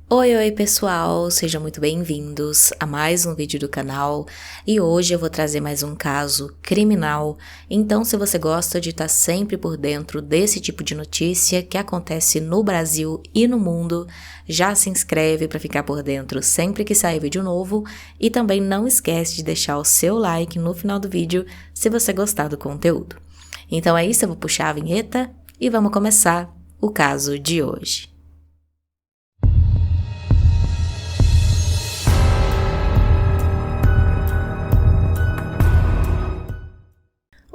Oi pessoal, sejam muito bem-vindos a mais um vídeo do canal e hoje eu vou trazer mais um caso criminal. Então, se você gosta de estar sempre por dentro desse tipo de notícia que acontece no Brasil e no mundo, já se inscreve para ficar por dentro sempre que sair vídeo novo e também não esquece de deixar o seu like no final do vídeo se você gostar do conteúdo. Então é isso, eu vou puxar a vinheta e vamos começar o caso de hoje.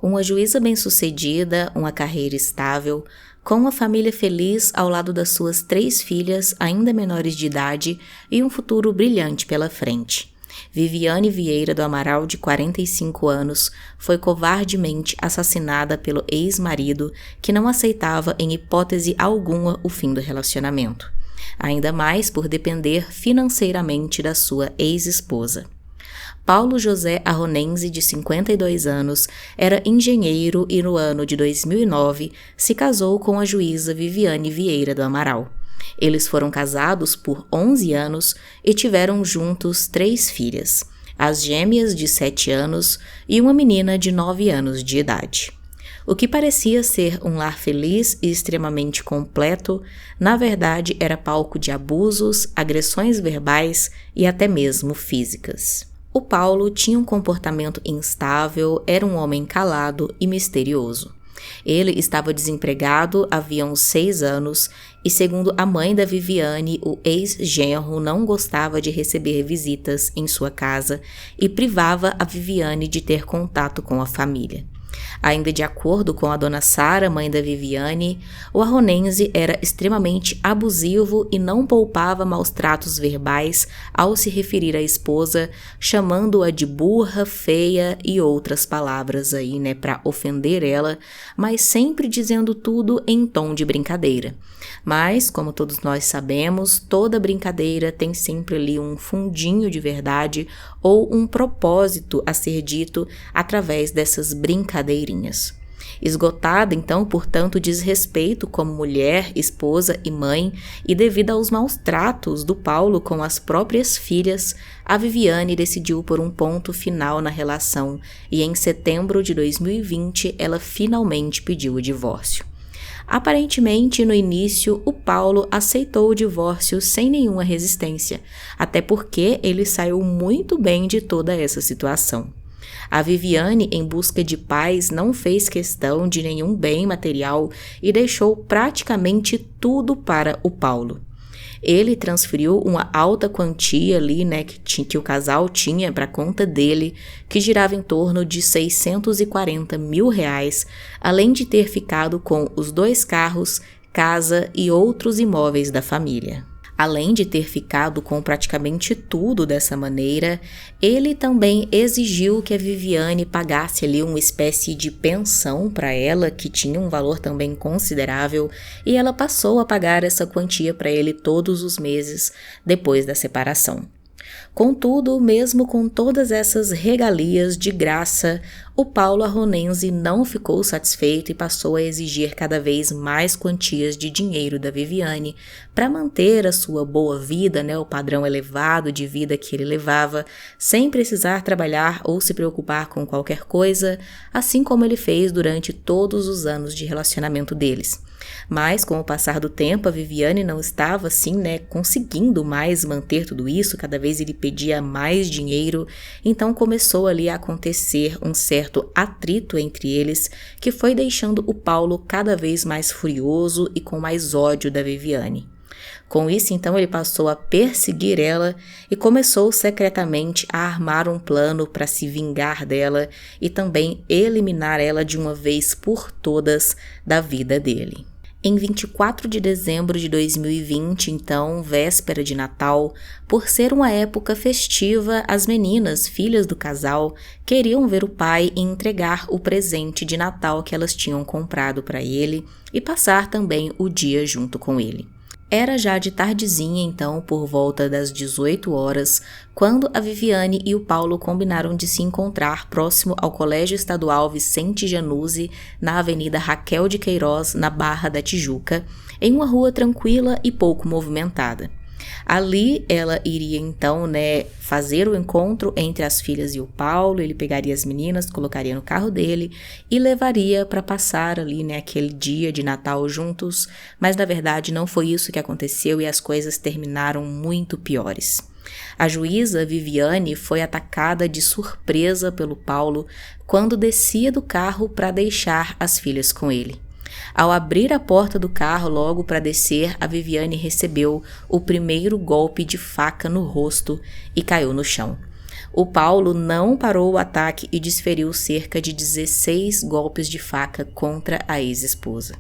Uma juíza bem-sucedida, uma carreira estável, com uma família feliz ao lado das suas 3 filhas ainda menores de idade e um futuro brilhante pela frente. Viviane Vieira do Amaral, de 45 anos, foi covardemente assassinada pelo ex-marido que não aceitava em hipótese alguma o fim do relacionamento, ainda mais por depender financeiramente da sua ex-esposa. Paulo José Arronense, de 52 anos, era engenheiro e no ano de 2009 se casou com a juíza Viviane Vieira do Amaral. Eles foram casados por 11 anos e tiveram juntos 3 filhas, as gêmeas de 7 anos e uma menina de 9 anos de idade. O que parecia ser um lar feliz e extremamente completo, na verdade era palco de abusos, agressões verbais e até mesmo físicas. O Paulo tinha um comportamento instável, era um homem calado e misterioso. Ele estava desempregado havia uns 6 anos e, segundo a mãe da Viviane, o ex-genro não gostava de receber visitas em sua casa e privava a Viviane de ter contato com a família. Ainda de acordo com a dona Sara, mãe da Viviane, o Arronense era extremamente abusivo e não poupava maus tratos verbais ao se referir à esposa, chamando-a de burra, feia e outras palavras aí, para ofender ela, mas sempre dizendo tudo em tom de brincadeira. Mas, como todos nós sabemos, toda brincadeira tem sempre ali um fundinho de verdade ou um propósito a ser dito através dessas brincadeirinhas. Esgotada, então, por tanto desrespeito como mulher, esposa e mãe, e devido aos maus tratos do Paulo com as próprias filhas, a Viviane decidiu pôr um ponto final na relação e em setembro de 2020 ela finalmente pediu o divórcio. Aparentemente, no início, o Paulo aceitou o divórcio sem nenhuma resistência, até porque ele saiu muito bem de toda essa situação. A Viviane, em busca de paz, não fez questão de nenhum bem material e deixou praticamente tudo para o Paulo. Ele transferiu uma alta quantia ali, que o casal tinha para a conta dele, que girava em torno de R$640 mil, além de ter ficado com os 2 carros, casa e outros imóveis da família. Além de ter ficado com praticamente tudo dessa maneira, ele também exigiu que a Viviane pagasse ali uma espécie de pensão para ela, que tinha um valor também considerável, e ela passou a pagar essa quantia para ele todos os meses depois da separação. Contudo, mesmo com todas essas regalias de graça, o Paulo Arronense não ficou satisfeito e passou a exigir cada vez mais quantias de dinheiro da Viviane para manter a sua boa vida, o padrão elevado de vida que ele levava, sem precisar trabalhar ou se preocupar com qualquer coisa, assim como ele fez durante todos os anos de relacionamento deles. Mas, com o passar do tempo, a Viviane não estava conseguindo mais manter tudo isso, cada vez ele pedia mais dinheiro, então começou ali a acontecer um certo atrito entre eles, que foi deixando o Paulo cada vez mais furioso e com mais ódio da Viviane. Com isso, então, ele passou a perseguir ela e começou secretamente a armar um plano para se vingar dela e também eliminar ela de uma vez por todas da vida dele. Em 24 de dezembro de 2020, então, véspera de Natal, por ser uma época festiva, as meninas, filhas do casal, queriam ver o pai e entregar o presente de Natal que elas tinham comprado para ele e passar também o dia junto com ele. Era já de tardezinha, então, por volta das 18 horas, quando a Viviane e o Paulo combinaram de se encontrar próximo ao Colégio Estadual Vicente Januzzi, na Avenida Raquel de Queiroz, na Barra da Tijuca, em uma rua tranquila e pouco movimentada. Ali ela iria então, fazer o encontro entre as filhas e o Paulo. Ele pegaria as meninas, colocaria no carro dele e levaria para passar ali, aquele dia de Natal juntos, mas na verdade não foi isso que aconteceu e as coisas terminaram muito piores. A juíza Viviane foi atacada de surpresa pelo Paulo quando descia do carro para deixar as filhas com ele. Ao abrir a porta do carro logo para descer, a Viviane recebeu o primeiro golpe de faca no rosto e caiu no chão. O Paulo não parou o ataque e desferiu cerca de 16 golpes de faca contra a ex-esposa.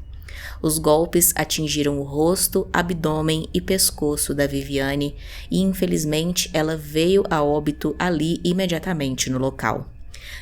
Os golpes atingiram o rosto, abdômen e pescoço da Viviane e, infelizmente, ela veio a óbito ali imediatamente no local.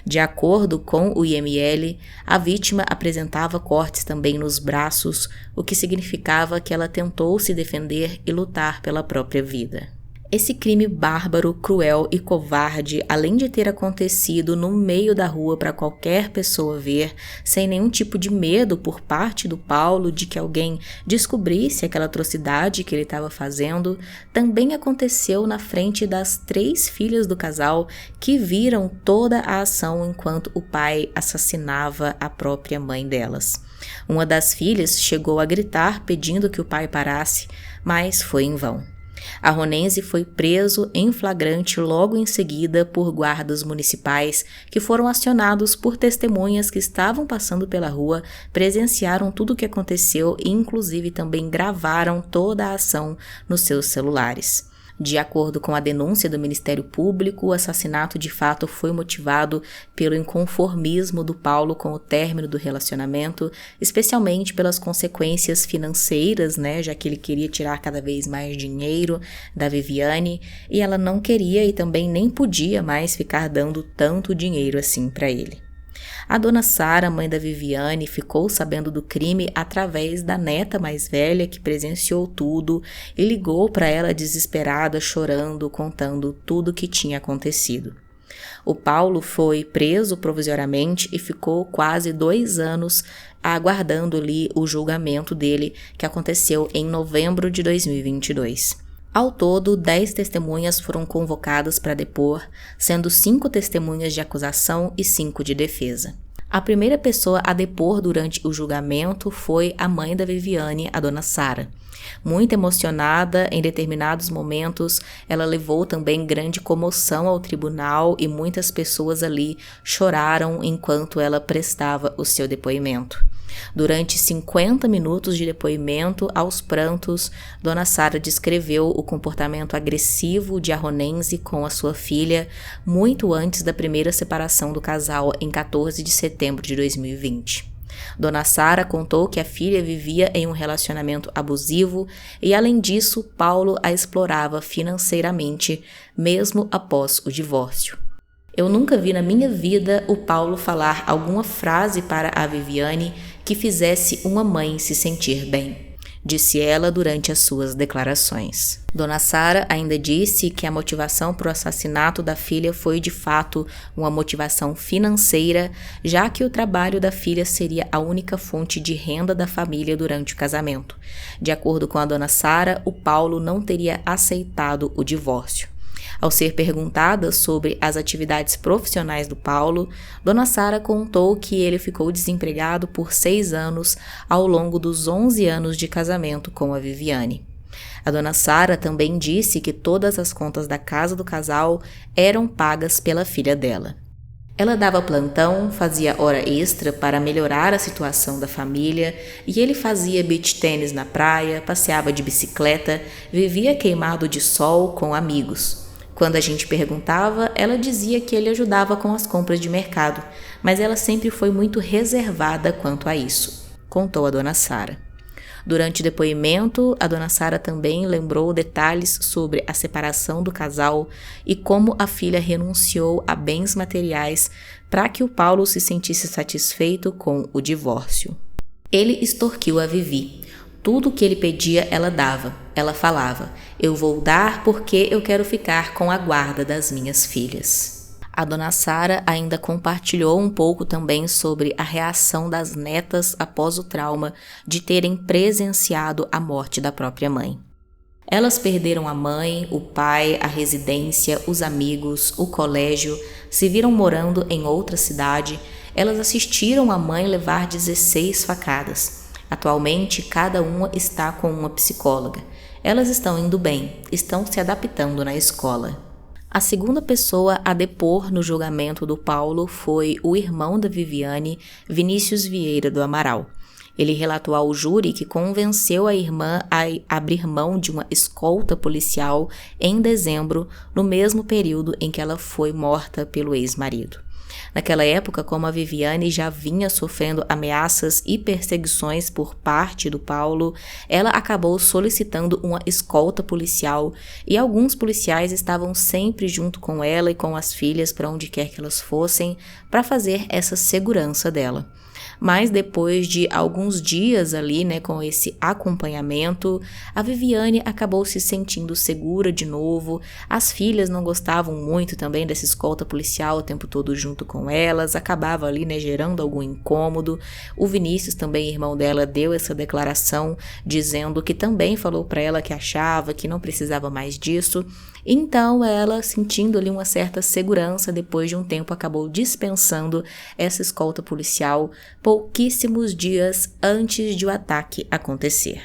De acordo com o IML, a vítima apresentava cortes também nos braços, o que significava que ela tentou se defender e lutar pela própria vida. Esse crime bárbaro, cruel e covarde, além de ter acontecido no meio da rua para qualquer pessoa ver, sem nenhum tipo de medo por parte do Paulo de que alguém descobrisse aquela atrocidade que ele estava fazendo, também aconteceu na frente das 3 filhas do casal que viram toda a ação enquanto o pai assassinava a própria mãe delas. Uma das filhas chegou a gritar pedindo que o pai parasse, mas foi em vão. Arronense foi preso em flagrante logo em seguida por guardas municipais que foram acionados por testemunhas que estavam passando pela rua, presenciaram tudo o que aconteceu e inclusive também gravaram toda a ação nos seus celulares. De acordo com a denúncia do Ministério Público, o assassinato de fato foi motivado pelo inconformismo do Paulo com o término do relacionamento, especialmente pelas consequências financeiras, já que ele queria tirar cada vez mais dinheiro da Viviane e ela não queria e também nem podia mais ficar dando tanto dinheiro assim para ele. A dona Sara, mãe da Viviane, ficou sabendo do crime através da neta mais velha que presenciou tudo e ligou para ela desesperada, chorando, contando tudo o que tinha acontecido. O Paulo foi preso provisoriamente e ficou quase 2 anos aguardando ali o julgamento dele, que aconteceu em novembro de 2022. Ao todo, 10 testemunhas foram convocadas para depor, sendo 5 testemunhas de acusação e 5 de defesa. A primeira pessoa a depor durante o julgamento foi a mãe da Viviane, a dona Sara. Muito emocionada, em determinados momentos, ela levou também grande comoção ao tribunal e muitas pessoas ali choraram enquanto ela prestava o seu depoimento. Durante 50 minutos de depoimento, aos prantos, dona Sara descreveu o comportamento agressivo de Arronense com a sua filha muito antes da primeira separação do casal em 14 de setembro de 2020. Dona Sara contou que a filha vivia em um relacionamento abusivo e, além disso, Paulo a explorava financeiramente, mesmo após o divórcio. Eu nunca vi na minha vida o Paulo falar alguma frase para a Viviane que fizesse uma mãe se sentir bem, disse ela durante as suas declarações. Dona Sara ainda disse que a motivação para o assassinato da filha foi de fato uma motivação financeira, já que o trabalho da filha seria a única fonte de renda da família durante o casamento. De acordo com a dona Sara, o Paulo não teria aceitado o divórcio. Ao ser perguntada sobre as atividades profissionais do Paulo, dona Sara contou que ele ficou desempregado por 6 anos ao longo dos 11 anos de casamento com a Viviane. A dona Sara também disse que todas as contas da casa do casal eram pagas pela filha dela. Ela dava plantão, fazia hora extra para melhorar a situação da família e ele fazia beach tênis na praia, passeava de bicicleta, vivia queimado de sol com amigos. Quando a gente perguntava, ela dizia que ele ajudava com as compras de mercado, mas ela sempre foi muito reservada quanto a isso, contou a dona Sara. Durante o depoimento, a dona Sara também lembrou detalhes sobre a separação do casal e como a filha renunciou a bens materiais para que o Paulo se sentisse satisfeito com o divórcio. Ele extorquiu a Vivi. Tudo o que ele pedia, ela dava. Ela falava: "Eu vou dar porque eu quero ficar com a guarda das minhas filhas." A dona Sara ainda compartilhou um pouco também sobre a reação das netas após o trauma de terem presenciado a morte da própria mãe. Elas perderam a mãe, o pai, a residência, os amigos, o colégio, se viram morando em outra cidade. Elas assistiram a mãe levar 16 facadas. Atualmente, cada uma está com uma psicóloga. Elas estão indo bem, estão se adaptando na escola. A segunda pessoa a depor no julgamento do Paulo foi o irmão da Viviane, Vinícius Vieira do Amaral. Ele relatou ao júri que convenceu a irmã a abrir mão de uma escolta policial em dezembro, no mesmo período em que ela foi morta pelo ex-marido. Naquela época, como a Viviane já vinha sofrendo ameaças e perseguições por parte do Paulo, ela acabou solicitando uma escolta policial e alguns policiais estavam sempre junto com ela e com as filhas para onde quer que elas fossem para fazer essa segurança dela. Mas depois de alguns dias ali, com esse acompanhamento, a Viviane acabou se sentindo segura de novo. As filhas não gostavam muito também dessa escolta policial o tempo todo junto com elas, acabava ali, gerando algum incômodo. O Vinícius, também irmão dela, deu essa declaração dizendo que também falou para ela que achava que não precisava mais disso. Então ela, sentindo ali uma certa segurança, depois de um tempo acabou dispensando essa escolta policial pouquíssimos dias antes de o ataque acontecer.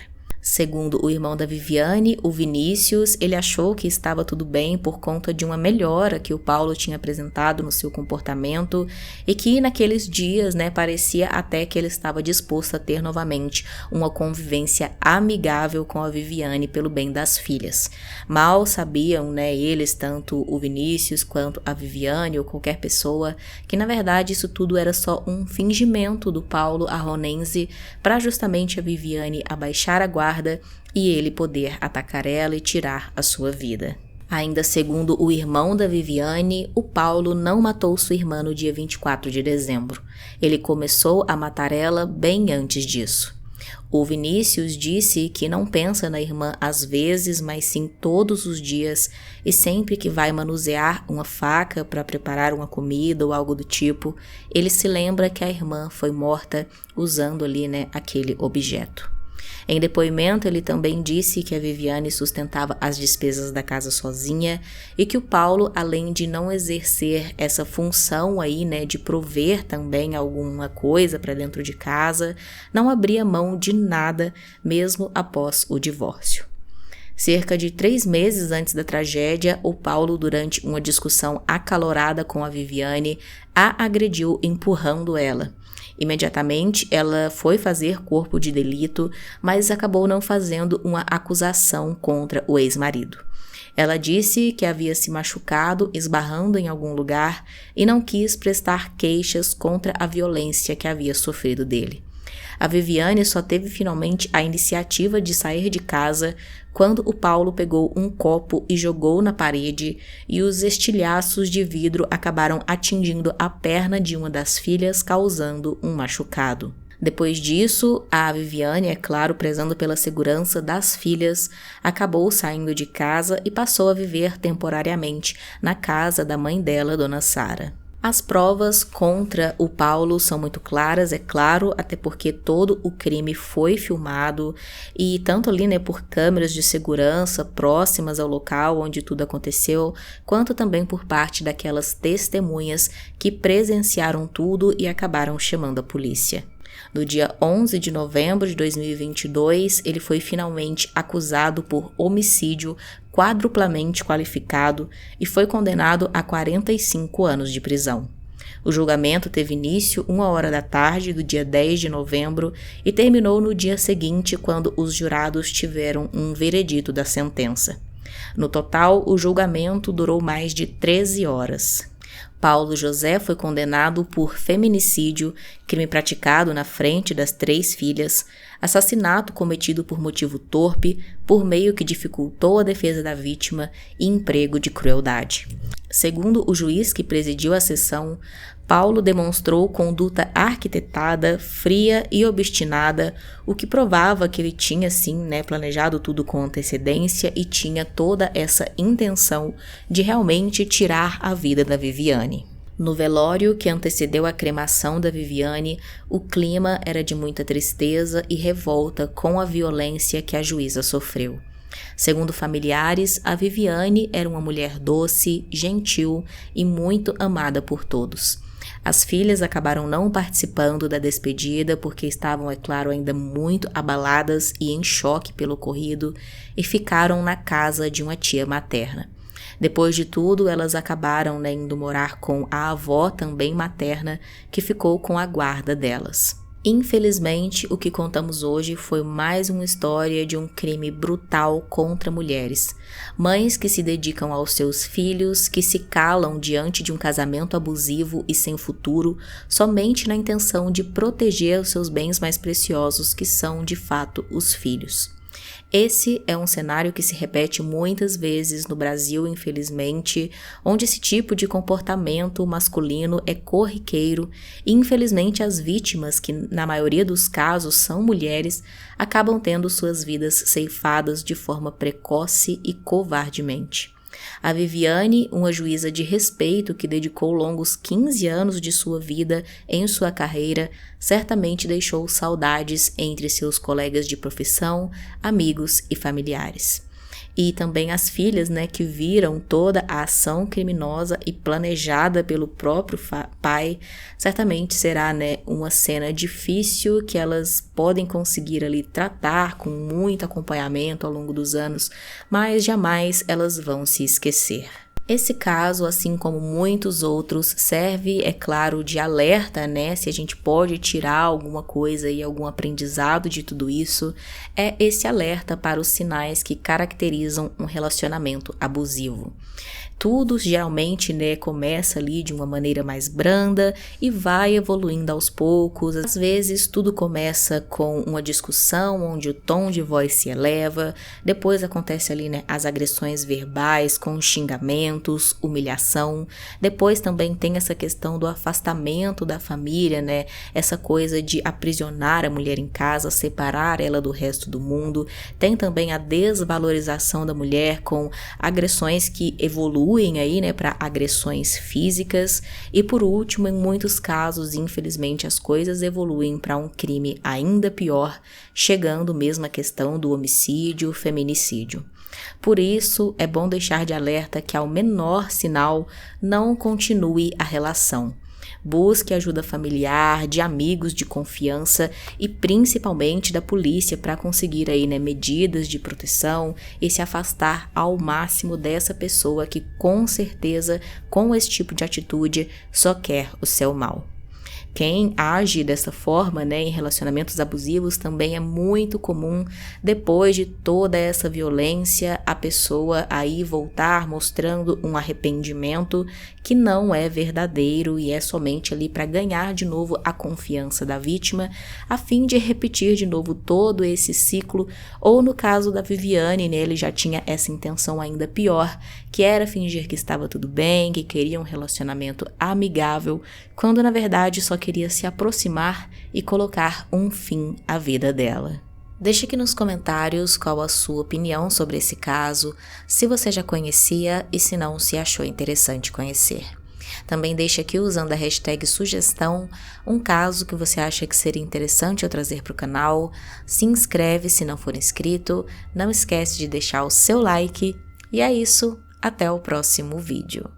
Segundo o irmão da Viviane, o Vinícius, ele achou que estava tudo bem por conta de uma melhora que o Paulo tinha apresentado no seu comportamento e que naqueles dias, parecia até que ele estava disposto a ter novamente uma convivência amigável com a Viviane pelo bem das filhas. Mal sabiam, eles, tanto o Vinícius quanto a Viviane ou qualquer pessoa, que na verdade isso tudo era só um fingimento do Paulo Arronense para justamente a Viviane abaixar a guarda e ele poder atacar ela e tirar a sua vida. Ainda segundo o irmão da Viviane, o Paulo não matou sua irmã no dia 24 de dezembro. Ele começou a matar ela bem antes disso. O Vinícius disse que não pensa na irmã às vezes, mas sim todos os dias, e sempre que vai manusear uma faca para preparar uma comida ou algo do tipo, ele se lembra que a irmã foi morta usando ali, aquele objeto. Em depoimento, ele também disse que a Viviane sustentava as despesas da casa sozinha e que o Paulo, além de não exercer essa função aí, de prover também alguma coisa para dentro de casa, não abria mão de nada mesmo após o divórcio. Cerca de 3 meses antes da tragédia, o Paulo, durante uma discussão acalorada com a Viviane, a agrediu empurrando ela. Imediatamente, ela foi fazer corpo de delito, mas acabou não fazendo uma acusação contra o ex-marido. Ela disse que havia se machucado esbarrando em algum lugar e não quis prestar queixas contra a violência que havia sofrido dele. A Viviane só teve finalmente a iniciativa de sair de casa quando o Paulo pegou um copo e jogou na parede e os estilhaços de vidro acabaram atingindo a perna de uma das filhas, causando um machucado. Depois disso, a Viviane, é claro, prezando pela segurança das filhas, acabou saindo de casa e passou a viver temporariamente na casa da mãe dela, Dona Sara. As provas contra o Paulo são muito claras, é claro, até porque todo o crime foi filmado e tanto ali, por câmeras de segurança próximas ao local onde tudo aconteceu, quanto também por parte daquelas testemunhas que presenciaram tudo e acabaram chamando a polícia. No dia 11 de novembro de 2022, ele foi finalmente acusado por homicídio quadruplamente qualificado e foi condenado a 45 anos de prisão. O julgamento teve início 1h da tarde do dia 10 de novembro e terminou no dia seguinte, quando os jurados tiveram um veredito da sentença. No total, o julgamento durou mais de 13 horas. Paulo José foi condenado por feminicídio, crime praticado na frente das 3 filhas, assassinato cometido por motivo torpe, por meio que dificultou a defesa da vítima e emprego de crueldade. Segundo o juiz que presidiu a sessão, Paulo demonstrou conduta arquitetada, fria e obstinada, o que provava que ele tinha sim, planejado tudo com antecedência e tinha toda essa intenção de realmente tirar a vida da Viviane. No velório que antecedeu a cremação da Viviane, o clima era de muita tristeza e revolta com a violência que a juíza sofreu. Segundo familiares, a Viviane era uma mulher doce, gentil e muito amada por todos. As filhas acabaram não participando da despedida porque estavam, é claro, ainda muito abaladas e em choque pelo ocorrido e ficaram na casa de uma tia materna. Depois de tudo, elas acabaram indo morar com a avó, também materna, que ficou com a guarda delas. Infelizmente, o que contamos hoje foi mais uma história de um crime brutal contra mulheres. Mães que se dedicam aos seus filhos, que se calam diante de um casamento abusivo e sem futuro, somente na intenção de proteger os seus bens mais preciosos, que são, de fato, os filhos. Esse é um cenário que se repete muitas vezes no Brasil, infelizmente, onde esse tipo de comportamento masculino é corriqueiro e, infelizmente, as vítimas, que na maioria dos casos são mulheres, acabam tendo suas vidas ceifadas de forma precoce e covardemente. A Viviane, uma juíza de respeito que dedicou longos 15 anos de sua vida em sua carreira, certamente deixou saudades entre seus colegas de profissão, amigos e familiares. E também as filhas, que viram toda a ação criminosa e planejada pelo próprio pai, certamente será, uma cena difícil que elas podem conseguir ali tratar com muito acompanhamento ao longo dos anos, mas jamais elas vão se esquecer. Esse caso, assim como muitos outros, serve, é claro, de alerta, se a gente pode tirar alguma coisa e algum aprendizado de tudo isso, é esse alerta para os sinais que caracterizam um relacionamento abusivo. Tudo geralmente, começa ali de uma maneira mais branda e vai evoluindo aos poucos. Às vezes tudo começa com uma discussão onde o tom de voz se eleva, depois acontece ali, as agressões verbais com xingamentos, humilhação. Depois também tem essa questão do afastamento da família, essa coisa de aprisionar a mulher em casa, separar ela do resto do mundo. Tem também a desvalorização da mulher com agressões que evoluem aí, para agressões físicas e, por último, em muitos casos, infelizmente, as coisas evoluem para um crime ainda pior, chegando mesmo à questão do homicídio, feminicídio. Por isso, é bom deixar de alerta que, ao menor sinal, não continue a relação. Busque ajuda familiar, de amigos de confiança e principalmente da polícia para conseguir aí, medidas de proteção e se afastar ao máximo dessa pessoa que com certeza com esse tipo de atitude só quer o seu mal. Quem age dessa forma, em relacionamentos abusivos, também é muito comum, depois de toda essa violência, a pessoa aí voltar mostrando um arrependimento que não é verdadeiro e é somente ali para ganhar de novo a confiança da vítima, a fim de repetir de novo todo esse ciclo, ou no caso da Viviane, ele já tinha essa intenção ainda pior, que era fingir que estava tudo bem, que queria um relacionamento amigável, quando na verdade só queria se aproximar e colocar um fim à vida dela. Deixe aqui nos comentários qual a sua opinião sobre esse caso, se você já conhecia e se não, se achou interessante conhecer. Também deixe aqui, usando a hashtag sugestão, um caso que você acha que seria interessante eu trazer para o canal. Se inscreve se não for inscrito, não esquece de deixar o seu like. E é isso, até o próximo vídeo.